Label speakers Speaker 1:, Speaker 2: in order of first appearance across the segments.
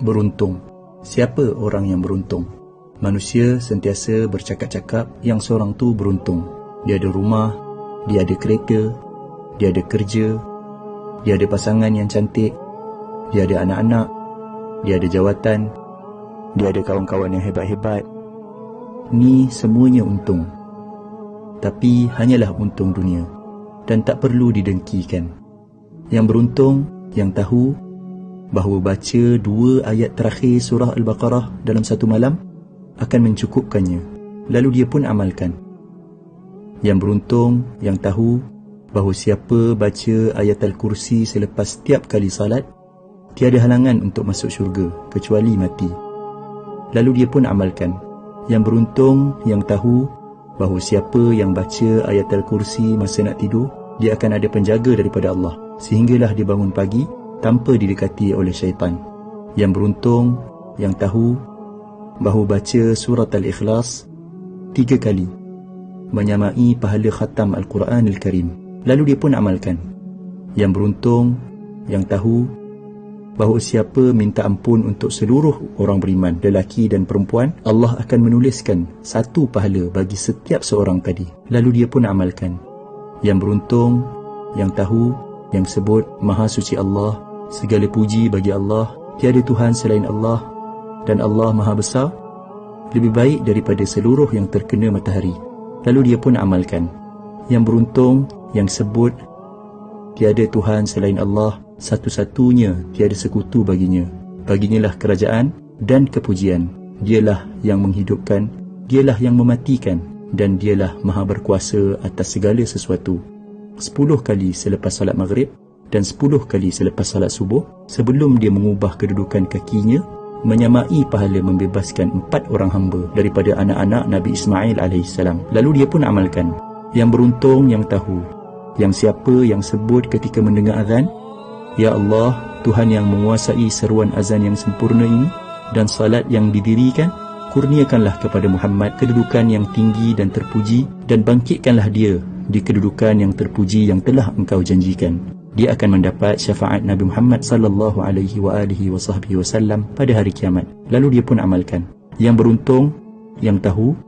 Speaker 1: Beruntung. Siapa orang yang beruntung? Manusia sentiasa bercakap-cakap yang seorang tu beruntung. Dia ada rumah, dia ada kereta, dia ada kerja, dia ada pasangan yang cantik, dia ada anak-anak, dia ada jawatan, dia ada kawan-kawan yang hebat-hebat. Ni semuanya untung. Tapi hanyalah untung dunia dan tak perlu didengkikan. Yang beruntung, yang tahu bahawa baca 2 ayat terakhir surah Al-Baqarah dalam satu malam akan mencukupkannya, lalu dia pun amalkan. Yang beruntung, yang tahu bahawa siapa baca ayat Al-Kursi selepas setiap kali salat, tiada halangan untuk masuk syurga kecuali mati, lalu dia pun amalkan. Yang beruntung, yang tahu bahawa siapa yang baca ayat Al-Kursi masa nak tidur, dia akan ada penjaga daripada Allah sehinggalah dia bangun pagi tanpa didekati oleh syaitan. Yang beruntung, yang tahu bahawa baca surat Al-Ikhlas 3 kali menyamai pahala khatam Al-Quran Al-Karim, lalu dia pun amalkan. Yang beruntung, yang tahu bahawa siapa minta ampun untuk seluruh orang beriman, lelaki dan perempuan, Allah akan menuliskan 1 pahala bagi setiap seorang tadi, lalu dia pun amalkan. Yang beruntung, yang tahu, yang sebut Maha Suci Allah, segala puji bagi Allah, tiada Tuhan selain Allah, dan Allah Maha Besar, lebih baik daripada seluruh yang terkena matahari, lalu dia pun amalkan. Yang beruntung, yang sebut tiada Tuhan selain Allah, satu-satunya, tiada sekutu baginya. Baginya lah kerajaan dan kepujian. Dialah yang menghidupkan, dialah yang mematikan, dan dialah maha berkuasa atas segala sesuatu. 10 kali selepas salat maghrib dan 10 kali selepas salat subuh, sebelum dia mengubah kedudukan kakinya, menyamai pahala membebaskan 4 orang hamba daripada anak-anak Nabi Ismail AS. Lalu dia pun amalkan. Yang beruntung, yang tahu, yang siapa yang sebut ketika mendengar azan, Ya Allah, Tuhan yang menguasai seruan azan yang sempurna ini dan salat yang didirikan, kurniakanlah kepada Muhammad kedudukan yang tinggi dan terpuji, dan bangkitkanlah dia di kedudukan yang terpuji yang telah engkau janjikan. Dia akan mendapat syafaat Nabi Muhammad sallallahu alaihi wasallam pada hari kiamat. Lalu dia pun amalkan. Yang beruntung, yang tahu,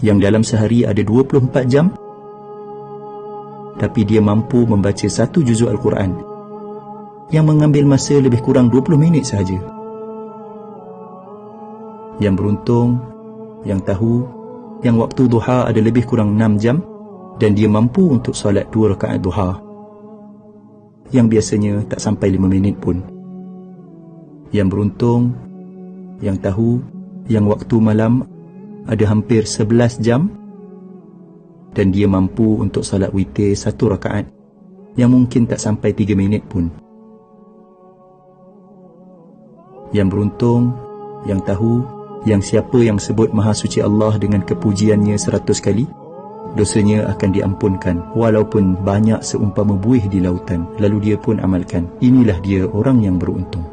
Speaker 1: yang dalam sehari ada 24 jam, tapi dia mampu membaca 1 juzuk Al-Quran yang mengambil masa lebih kurang 20 minit sahaja. Yang beruntung, yang tahu, yang waktu duha ada lebih kurang 6 jam dan dia mampu untuk solat 2 rakaat duha yang biasanya tak sampai 5 minit pun. Yang beruntung, yang tahu, yang waktu malam ada hampir 11 jam dan dia mampu untuk salat witir 1 rakaat yang mungkin tak sampai 3 minit pun. Yang beruntung, yang tahu, yang siapa yang sebut Maha Suci Allah dengan kepujiannya 100 kali, dosanya akan diampunkan walaupun banyak seumpama buih di lautan, lalu dia pun amalkan. Inilah dia orang yang beruntung.